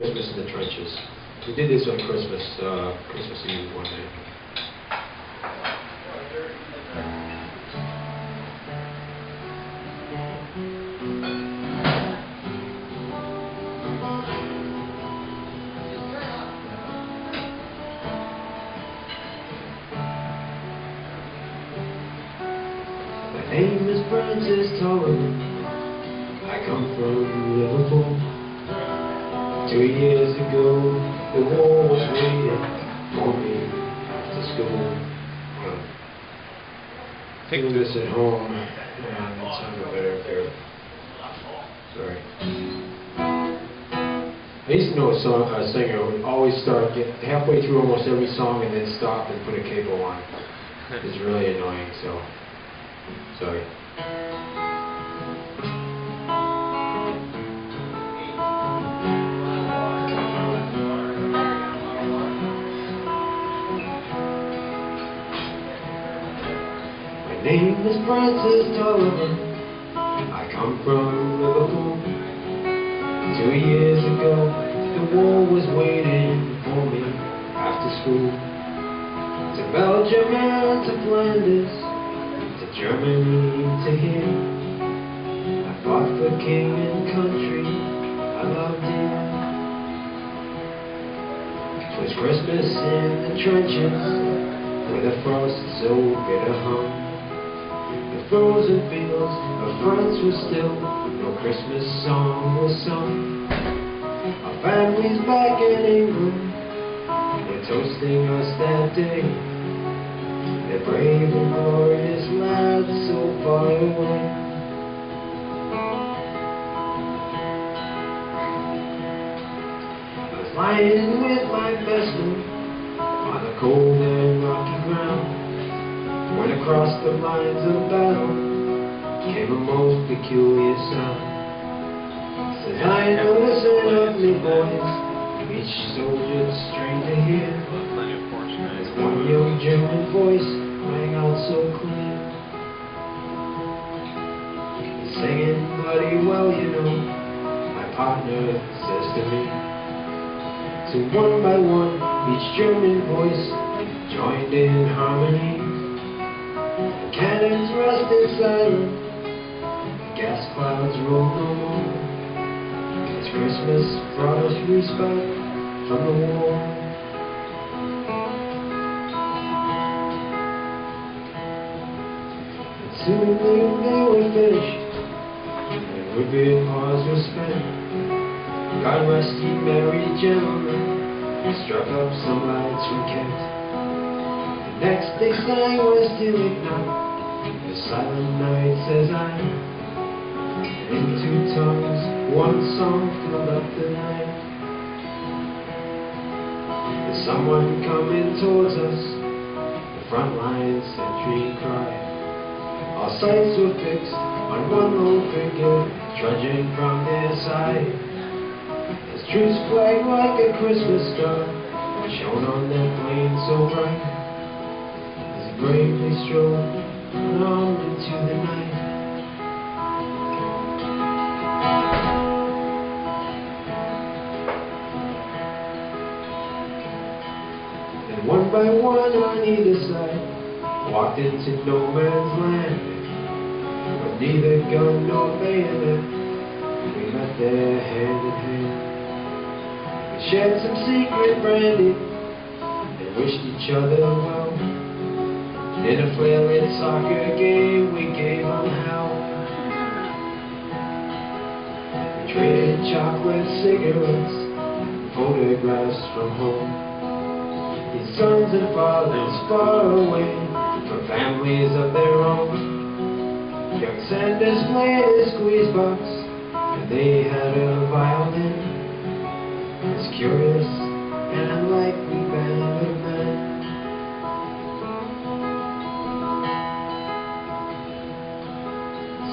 Christmas in the trenches. We did this on Christmas Eve one day. My name is Francis Tolliver. I come from Liverpool. 2 years ago, the war was waiting for me after school. Doing this at home, and it sounded better up here. Sorry. I used to know a singer who would always get halfway through almost every song and then stop and put a capo on. It's really annoying, so sorry. My name is Francis Tolliver. I come from Liverpool. 2 years ago, the war was waiting for me after school. To Belgium and to Flanders, to Germany, to here. I fought for king and country I loved dear. 'Twas Christmas in the trenches, where the frost so bitter hung. The frozen fields of France were still, no Christmas song was sung. Our families back in England were toasting us that day. They're brave and glorious lads so far away. I was lying with my best man on the cold and rocky ground, when across the lines of battle came a most peculiar sound. Says, I know this ugly voice, each soldier's strained to hear. As one young German voice rang out so clear. He's singing bloody well, you know, my partner says to me. So one by one, each German voice joined in harmony. Cannons rest in silence, gas clouds roll no more. As Christmas brought us respite from the war. And soon they were finished, and revered pause was spent. God rest ye merry gentlemen, struck up some lights from Kent. Next they sang was till ignite the silent night, says I. In two tongues, one song filled up the night. There's someone coming towards us, the front line sentry cried. Our sights were fixed on one low figure trudging from their side. His truce flag like a Christmas star shone on that plain so bright. Bravely strode on into the night. And one by one on either side walked into no man's land. With neither gun nor bayonet, we met there hand in hand. We shared some secret brandy and wished each other well. In a flare-lit soccer game, we gave them hell. We traded chocolate, cigarettes, photographs from home. These sons and fathers far away from families of their own. Young Sanders played his squeeze box, and they had a violin. This curious and unlikely band of men.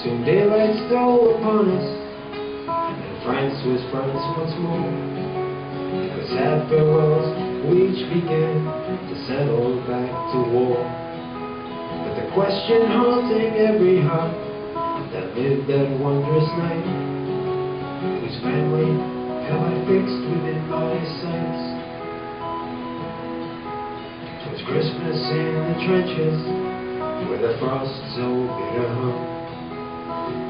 Soon daylight stole upon us, and France was France once more. With sad farewells, we each began to settle back to war. But the question haunting every heart that lived that wondrous night, whose family have I fixed within my sights? 'Twas Christmas in the trenches, where the frost so bitter hung.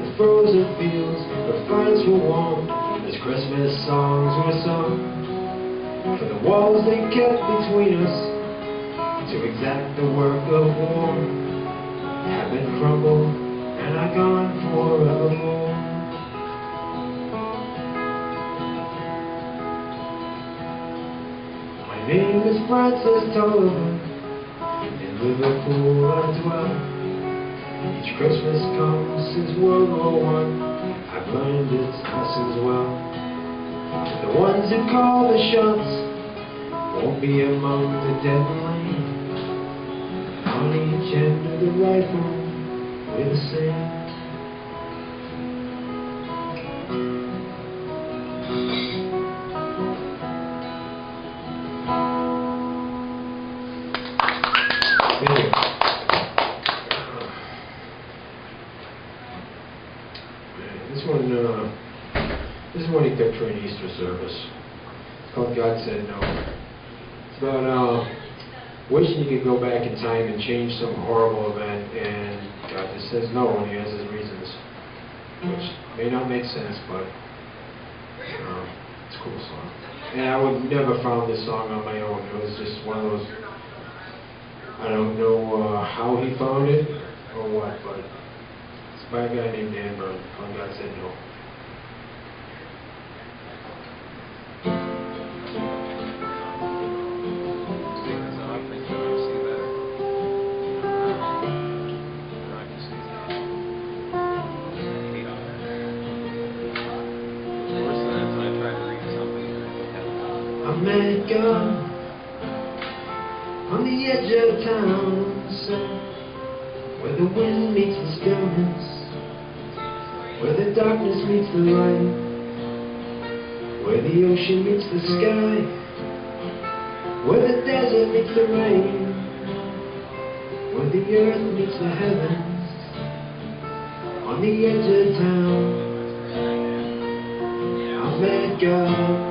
The frozen fields of friends were warm, as Christmas songs were sung. For the walls they kept between us, to exact the work of war, have been crumbled, and are gone forevermore. My name is Francis Tolliver, in Liverpool I dwell. Each Christmas comes since World War I, I've learned its lessons well. The ones who call the shots won't be among the dead and lame. On each end of the rifle we're the same. This is one he picked for an Easter service. It's called God Said No. It's about wishing you could go back in time and change some horrible event, and God just says no, and he has his reasons, which may not make sense, but it's a cool song. And I would never found this song on my own. It was just one of those, I don't know how he found it or what, but it's by a guy named Dan Byrne, called God Said No. I met God on the edge of town, where the wind meets the stillness, where the darkness meets the light, where the ocean meets the sky, where the desert meets the rain, where the earth meets the heavens, on the edge of town. I met God.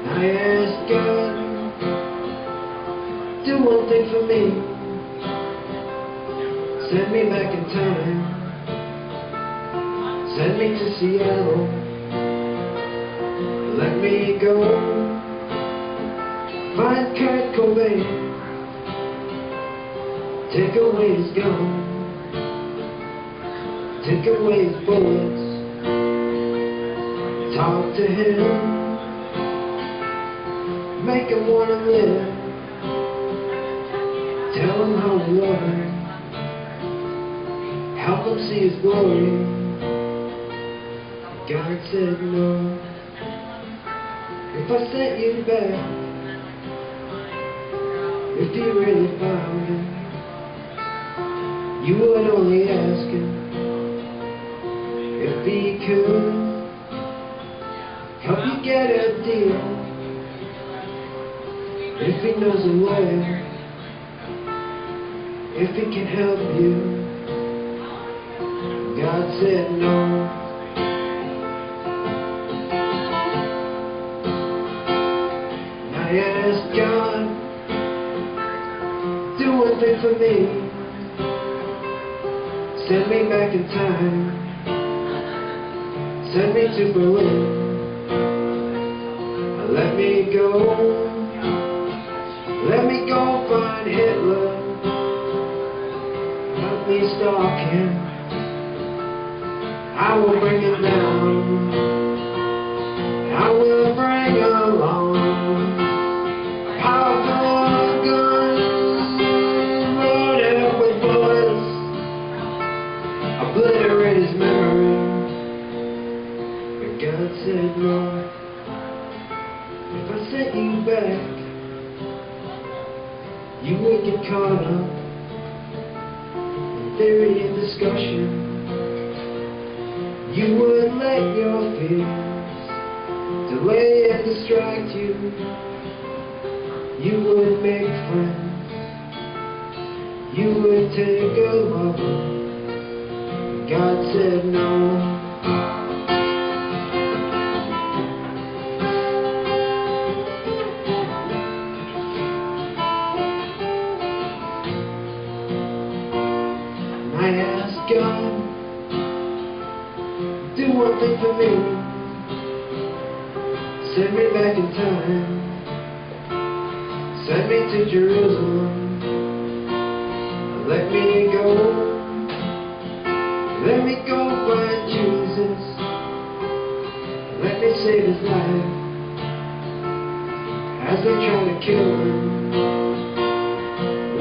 I asked God, do one thing for me, send me back in time, send me to Seattle, let me go, find Kurt Cobain, take away his gun, take away his bullets, talk to him, make him wanna live, tell him how we love him, help him see his glory. God said no. If I sent you back, if you really found him, you would only ask him if he could help you get a deal. If he knows a way, if he can help you. God said no. I asked God, do one thing for me, send me back in time, send me to Berlin, let me go. Let me go find Hitler, let me stalk him, I will bring him down, I will bring along powerful guns, loaded with bullets, obliterate his memory, but God said no. If I sent you back, you would get caught up in theory and discussion. You would let your fears delay and distract you. You would make friends. You would take a lover, God said no. I asked God, do one thing for me, send me back in time, send me to Jerusalem, let me go find Jesus, let me save his life, as they try to kill him,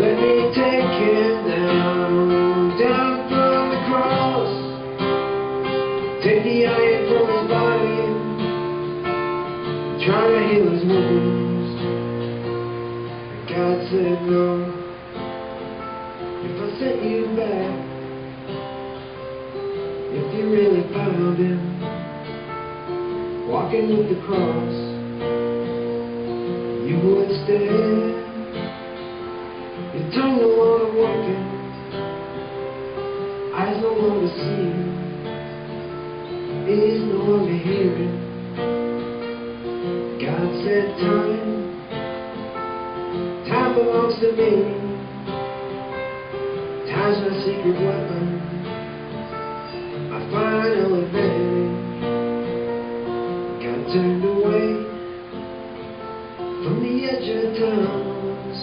let me take him down from the cross, take the iron from his body, try to heal his wounds. And God said no. If I sent you back, if you really found him walking with the cross, you would stay. Your tongue no longer working, eyes no longer seeing, ears no longer hearing. God said time belongs to me. Time's my secret weapon, my final advantage. God turned away from the edge of town,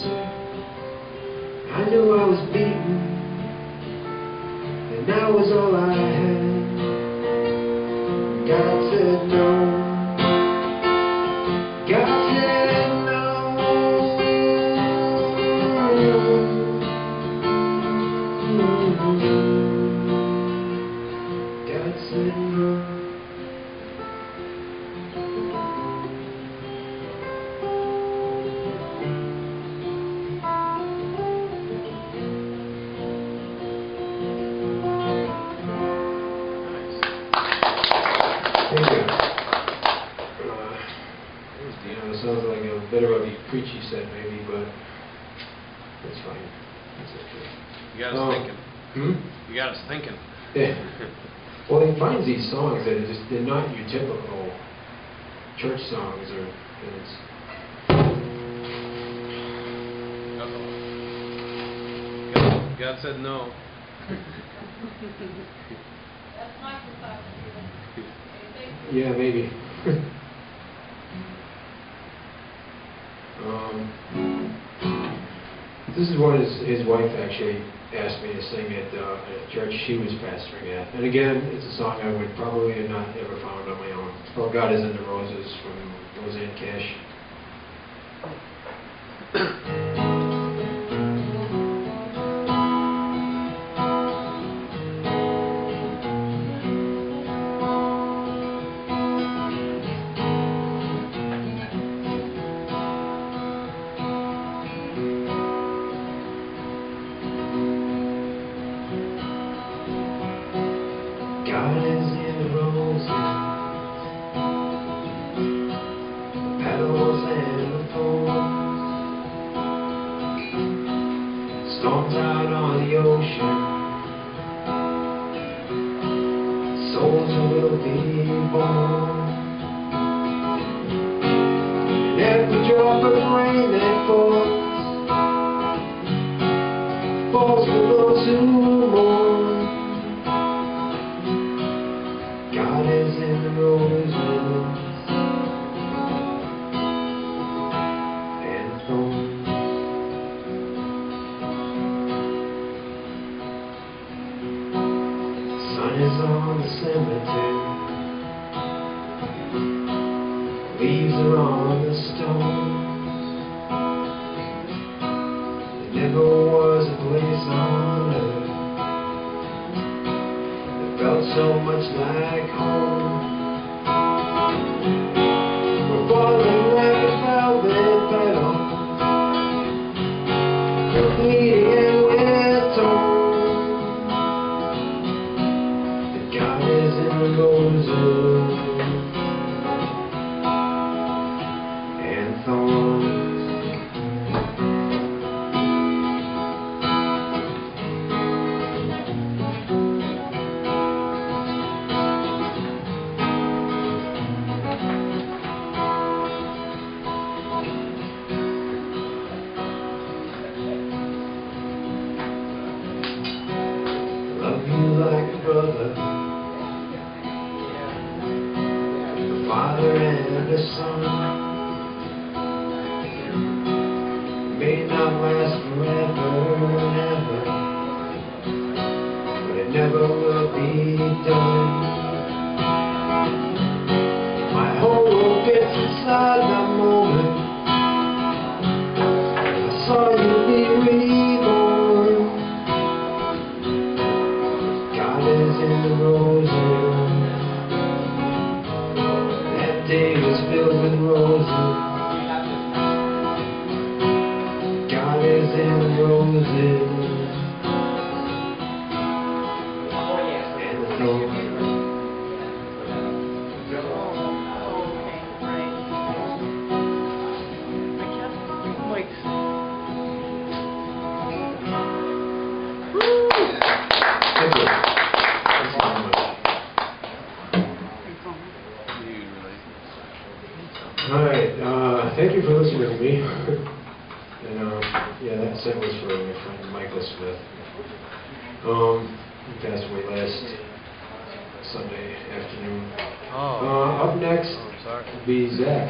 so I knew I was beaten, and that was all I had. God said no. God said no. God said no. Thank you. Sounds like a bit of a preachy set maybe, but that's fine. That's okay. You got us thinking. You got us thinking. Yeah. Well, he finds these songs that are just, they're not your typical church songs, or it's God said no. That's my thought. yeah, maybe. This is what his wife actually asked me to sing at a church she was pastoring at. And again, it's a song I would probably have not ever found on my own. It's called God is in the Roses from Roseanne Cash. God is in the roses, the petals and the thorns, storms out on the ocean, souls who will be born, and every drop of rain that falls for those who mourn. God is in the roses and thorns. The sun is on the cemetery, leaves are on the stones. There never was a place on earth felt so much like home. We're falling like a velvet petal, we're bleeding and we're torn. And God is in the roses and thorns. the sun may not last forever and ever, but it never will be done. My whole world gets inside that moment. I saw you be reborn. God is in the roses. That day was filled with roses. God is in the roses. And the thorns. Thank you. Thanks very much. All right, thank you for listening to me. And yeah, that set was for my friend Michael Smith. He passed away last Sunday afternoon. Oh. Up next Oh, I'm sorry. will be Zach.